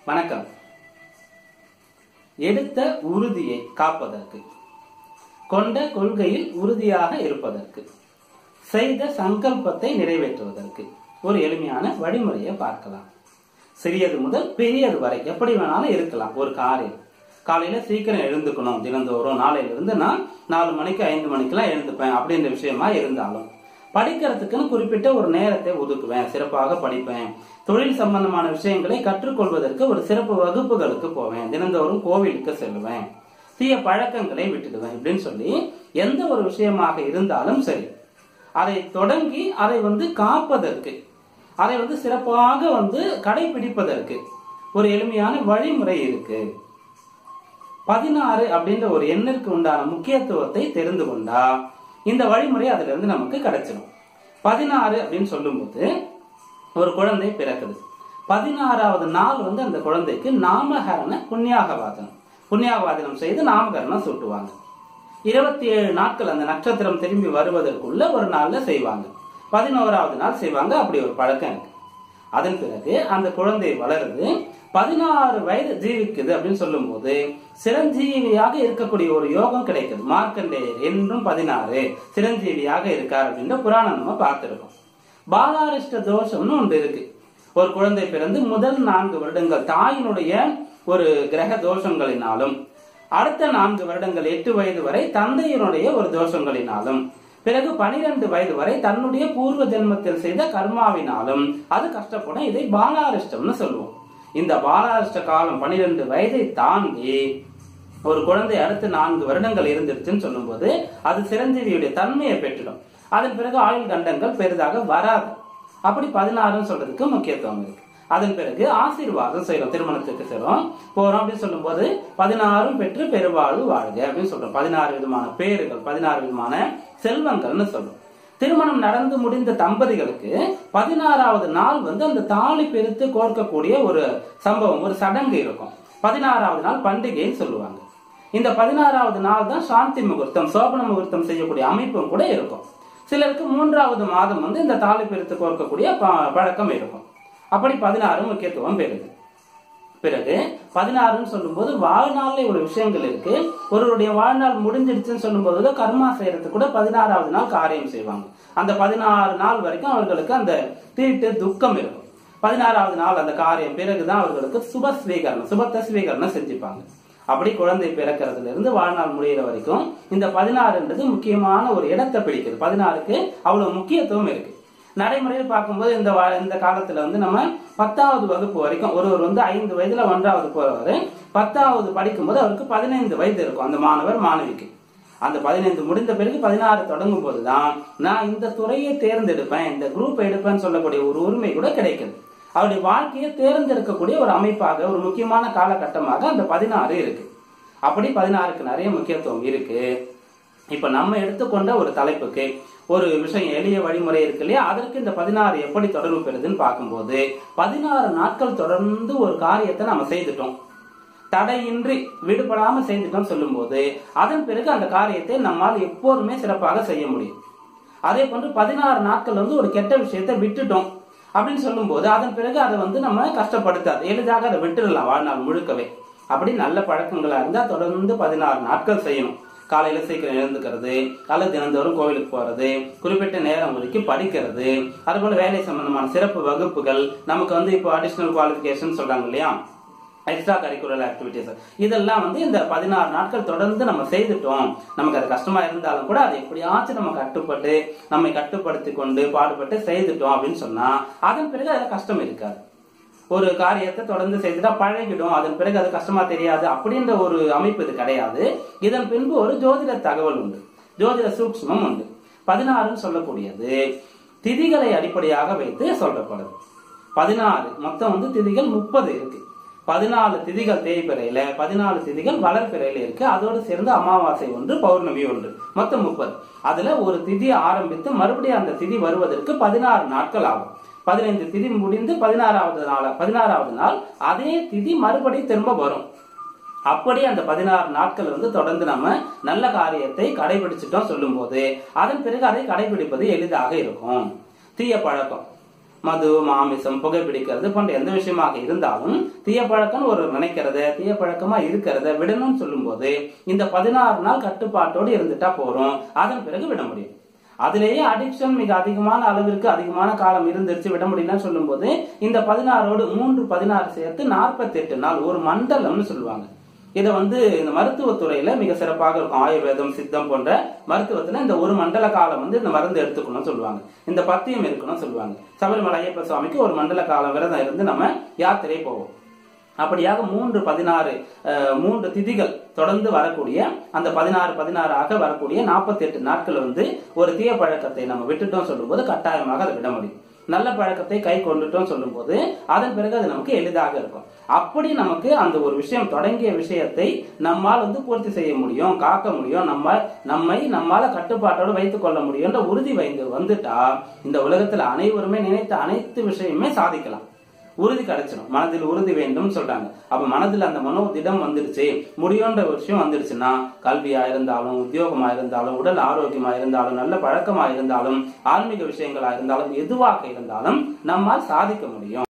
வணக்கம். எடுத்த உறுதியை காப்பதற்கு, கொண்ட கொள்கையில் உறுதியாக இருப்பதற்கு, செய்த சங்கல்பத்தை நிறைவேற்றுவதற்கு ஒரு எளிமையான வழிமுறையை பார்க்கலாம். சிறியது முதல் பெரியது வரை எப்படி வேணாலும் இருக்கலாம். ஒரு காரியம், காலையில சீக்கிரம் எழுந்துக்கணும், தினந்தோறும் நாளையில இருந்து நான் 4 மணிக்கு 5 மணிக்கெல்லாம் எழுந்துப்பேன் அப்படின்ற விஷயமா இருந்தாலும், படிக்கிறதுக்குன்னு குறிப்பிட்ட ஒரு நேரத்தை ஒதுக்குவேன், சிறப்பாக படிப்பேன், தொழில் சம்பந்தமான விஷயங்களை கற்றுக்கொள்வதற்கு ஒரு சிறப்பு வகுப்புகளுக்கு போவேன், தினந்தோறும் கோவிலுக்கு செல்லுவேன், தீய பழக்கங்களை விட்டுடுவேன் இப்படின்னு சொல்லி எந்த ஒரு விஷயமாக இருந்தாலும் சரி, அதை தொடங்கி அதை காப்பதற்கு, அதை சிறப்பாக கடைபிடிப்பதற்கு ஒரு எளிமையான வழிமுறை இருக்கு. 16 அப்படின்ற ஒரு எண்ணிற்கு உண்டான முக்கியத்துவத்தை தெரிந்து கொண்டா இந்த வழிமுறை அதுல இருந்து நமக்கு கிடைச்சிடும். 16 அப்படின்னு சொல்லும் போது ஒரு குழந்தை பிறக்குது. 16வது நாள் அந்த குழந்தைக்கு நாமகரண புண்ணியாகவாதனம் செய்து நாமகரணம் சூட்டுவாங்க. 27 நாட்கள் அந்த நட்சத்திரம் திரும்பி வருவதற்குள்ள ஒரு நாள்ல செய்வாங்க. 11வது நாள் செய்வாங்க. அப்படி ஒரு பழக்கம் இருக்கு. அதன் பிறகு அந்த குழந்தை வளருது, 16 வயது ஜீவிக்குது அப்படின்னு சொல்லும் போது சிரஞ்சீவியாக இருக்கக்கூடிய ஒரு யோகம் கிடைக்குது. மார்க்கண்டேயர் என்றும் 16 சிரஞ்சீவியாக இருக்கார் அப்படின்ற புராணம் நம்ம பார்த்திருக்கோம். பாலாரிஷ்ட தோஷம்னு ஒன்று இருக்கு. ஒரு குழந்தை பிறந்து முதல் 4 வருடங்கள் தாயினுடைய ஒரு கிரக தோஷங்களினாலும், அடுத்த 4 வருடங்கள் 8 வயது வரை தந்தையினுடைய ஒரு தோஷங்களினாலும், பிறகு 12 வயது வரை தன்னுடைய பூர்வ ஜென்மத்தில் செய்த கர்மாவினாலும் அது கஷ்டப்படும். இதை பாலாரிஷ்டம்னு சொல்லுவோம். இந்த பாலாரிஷ்ட காலம் 12 வயதை தாண்டி ஒரு குழந்தை அடுத்து 4 வருடங்கள் இருந்துருச்சுன்னு சொல்லும் போது அது சிரஞ்சீவியுடைய தன்மையை பெற்றிடும். அதன் பிறகு ஆயுள் கண்டங்கள் பெரிதாக வராது. அப்படி 16 சொல்றதுக்கு முக்கியத்துவம் இருக்கு. அதன் பிறகு ஆசீர்வாதம் செய்யறோம், திருமணத்துக்கு செய்றோம் போறோம் அப்படின்னு சொல்லும் போது 16 பெற்று பெருவாழ்வு வாழ்க அப்படின்னு சொல்றோம். 16 விதமான பேர்கள், 16 விதமான செல்வங்கள்னு சொல்றோம். திருமணம் நடந்து முடிந்த தம்பதிகளுக்கு 16வது நாள் அந்த தாலி பிரித்து கோர்க்கக்கூடிய ஒரு சம்பவம், ஒரு சடங்கு இருக்கும். 16வது நாள் பண்டிகைன்னு சொல்லுவாங்க. இந்த 16வது நாள் தான் சாந்தி முகூர்த்தம், சோபன முகூர்த்தம் செய்யக்கூடிய அமைப்பும் கூட இருக்கும். சிலருக்கு 3வது மாதம் இந்த தாலி பிரித்து கோர்க்கக்கூடிய பழக்கம் இருக்கும். அப்படி 16 முக்கியத்துவம் பெறுது. பிறகு 16 சொல்லும் போது வாழ்நாள்ல ஒரு விஷயங்கள் இருக்கு. ஒருவருடைய வாழ்நாள் முடிஞ்சிடுச்சுன்னு சொல்லும் போது கர்மா செய்யறதுக்கு கூட 16வது நாள் காரியம் செய்வாங்க. அந்த 16 நாள் வரைக்கும் அவர்களுக்கு அந்த தீட்டு துக்கம் இருக்கும். 16வது நாள் அந்த காரியம் பிறகுதான் அவர்களுக்கு சுபத்த ஸ்வீகரணம் செஞ்சுப்பாங்க. அப்படி குழந்தை பிறக்கிறதுல இருந்து வாழ்நாள் முடிகிற வரைக்கும் இந்த 16ன்றது முக்கியமான ஒரு இடத்தை பிடிக்குது. 16க்கு அவ்வளவு முக்கியத்துவம் இருக்கு. நடைமுறையில் பார்க்கும்போது இந்த காலத்துல நம்ம 10வது வகுப்பு வரைக்கும் ஒருவர் 5 வயதுல 1வது போறவர் 10வது படிக்கும்போது அவருக்கு 15 வயது இருக்கும் அந்த மாணவர் மாணவிக்கு. அந்த 15 முடிந்த பிறகு 16 தொடங்கும் போதுதான் நான் இந்த துறையை தேர்ந்தெடுப்பேன், இந்த குரூப் எடுப்பேன்னு சொல்லக்கூடிய ஒரு உரிமை கூட கிடைக்குது. அவருடைய வாழ்க்கையை தேர்ந்தெடுக்கக்கூடிய ஒரு அமைப்பாக, ஒரு முக்கியமான காலகட்டமாக அந்த 16 இருக்கு. அப்படி 16க்கு நிறைய முக்கியத்துவம் இருக்கு. இப்ப நம்ம எடுத்துக்கொண்ட ஒரு தலைப்புக்கு ஒரு விஷயம், எளிய வழிமுறை இருக்கு இல்லையா, அதற்கு இந்த 16 எப்படி தொடர்பு பெறுதுன்னு பார்க்கும்போது 16 நாட்கள் தொடர்ந்து ஒரு காரியத்தை நம்ம செய்துட்டோம், தடையின்றி விடுபடாம செய்துட்டோம் சொல்லும் போது அதன் பிறகு அந்த காரியத்தை நம்மால் எப்போதுமே சிறப்பாக செய்ய முடியும். அதே போன்று 16 நாட்கள் ஒரு கெட்ட விஷயத்தை விட்டுட்டோம் அப்படின்னு சொல்லும் போது அதன் பிறகு அதை நம்ம கஷ்டப்படுத்தாது, எளிதாக அதை விட்டுடலாம் வாழ்நாள் முழுக்கவே. அப்படி நல்ல பழக்கங்களா இருந்தா தொடர்ந்து 16 நாட்கள் செய்யணும். காலையில சீக்கிரம் எழுந்துக்கிறது, அல்லது தினந்தோறும் கோவிலுக்கு போறது, குறிப்பிட்ட நேரம் ஒதுக்கி படிக்கிறது, அதுபோல வேலை சம்பந்தமான சிறப்பு வகுப்புகள், நமக்கு இப்போ அடிஷனல் குவாலிபிகேஷன் சொல்றாங்க இல்லையா, எக்ஸ்ட்ரா கரிக்குலர் ஆக்டிவிட்டிஸ், இதெல்லாம் இந்த 16 நாட்கள் தொடர்ந்து நம்ம செய்துட்டோம். நமக்கு அது கஷ்டமா இருந்தாலும் கூட அதை எப்படியாச்சும் நம்ம நம்மை கட்டுப்படுத்தி கொண்டு பாடுபட்டு செய்துட்டோம் அப்படின்னு சொன்னா அதன் பிறகு அதுல கஷ்டம் இருக்காது. ஒரு காரியத்தை தொடர்ந்து செய்துட்டா பழகிடும், அதன் பிறகு அது கஷ்டமா தெரியாது அப்படின்ற ஒரு அமைப்பு இது கிடையாது. இதன் பின்பு ஒரு ஜோதிட தகவல் உண்டு, ஜோதிட சூக்ஷ்மம் உண்டு. 16 சொல்லக்கூடியது திதிகளை அடிப்படையாக வைத்து சொல்லப்படுது. 16 மொத்தம் திதிகள் 30 இருக்கு. 14 திதிகள் தேய்பிறையில, 14 திதிகள் வளர்பிறையில இருக்கு. அதோடு சேர்ந்து அமாவாசை ஒன்று, பௌர்ணமி ஒன்று, மொத்தம் 30. அதுல ஒரு திதி ஆரம்பித்து மறுபடியும் அந்த திதி வருவதற்கு 16 நாட்கள் ஆகும். 15 திதி முடிந்து 16வது நாள் அதே திதி மறுபடியும் திரும்ப வரும். அப்படி அந்த 16 நாட்கள் தொடர்ந்து நம்ம நல்ல காரியத்தை கடைபிடிச்சிட்டோம் சொல்லும் போது அதன் பிறகு அதை கடைபிடிப்பது எளிதாக இருக்கும். தீய பழக்கம், மது, மாமிசம், புகைப்பிடிக்கிறது போன்ற எந்த விஷயமாக இருந்தாலும் தீய பழக்கம் ஒரு நினைக்கிறத, தீய பழக்கமா இருக்கிறத விடணும்னு சொல்லும் போது இந்த 16 நாள் கட்டுப்பாட்டோடு இருந்துட்டா போறோம். அதன் பிறகு விட முடியும். அதிலேயே அடிக்ஷன் மிக அதிகமான அளவிற்கு அதிகமான காலம் இருந்துருச்சு, விட முடியலன்னு சொல்லும் போது இந்த 16ஓடு 3 16 சேர்த்து 48 நாள், ஒரு மண்டலம்னு சொல்லுவாங்க. இதை இந்த மருத்துவத்துறையில மிக சிறப்பாக இருக்கும். ஆயுர்வேதம், சித்தம் போன்ற மருத்துவத்துல இந்த ஒரு மண்டல காலம் இந்த மருந்து எடுத்துக்கணும்னு சொல்லுவாங்க. இந்த பத்தியம் இருக்கணும்னு சொல்லுவாங்க. சபரிமலை ஐயப்ப சுவாமிக்கு ஒரு மண்டல காலம் விரதம் இருந்து நம்ம யாத்திரை போவோம். அப்படியாக 3 16 3 திதிகள் தொடர்ந்து வரக்கூடிய அந்த 16 16 வரக்கூடிய 48 நாட்கள் ஒரு தீய பழக்கத்தை நம்ம விட்டுட்டோம் சொல்லும் போது கட்டாயமாக அதை விட முடியும். நல்ல பழக்கத்தை கை கொண்டுட்டோம் சொல்லும் போது அதன் பிறகு அது நமக்கு எளிதாக இருக்கும். அப்படி நமக்கு அந்த ஒரு விஷயம் தொடங்கிய விஷயத்தை நம்மால் பூர்த்தி செய்ய முடியும், காக்க முடியும், நம்மால கட்டுப்பாட்டோடு வைத்துக் கொள்ள முடியும் உறுதி வந்துட்டா இந்த உலகத்துல அனைவருமே நினைத்த அனைத்து விஷயமே சாதிக்கலாம். உறுதி கிடைச்சிடும். மனதில் உறுதி வேண்டும் சொல்றாங்க. அப்ப மனதில் அந்த மனோதிடம் வந்துடுச்சு, முடியுன்ற விஷயம் வந்துடுச்சுன்னா கல்வியா இருந்தாலும், உத்தியோகமா இருந்தாலும், உடல் ஆரோக்கியமா இருந்தாலும், நல்ல பழக்கமா இருந்தாலும், ஆன்மீக விஷயங்களா இருந்தாலும், எதுவாக இருந்தாலும் நம்மால் சாதிக்க முடியும்.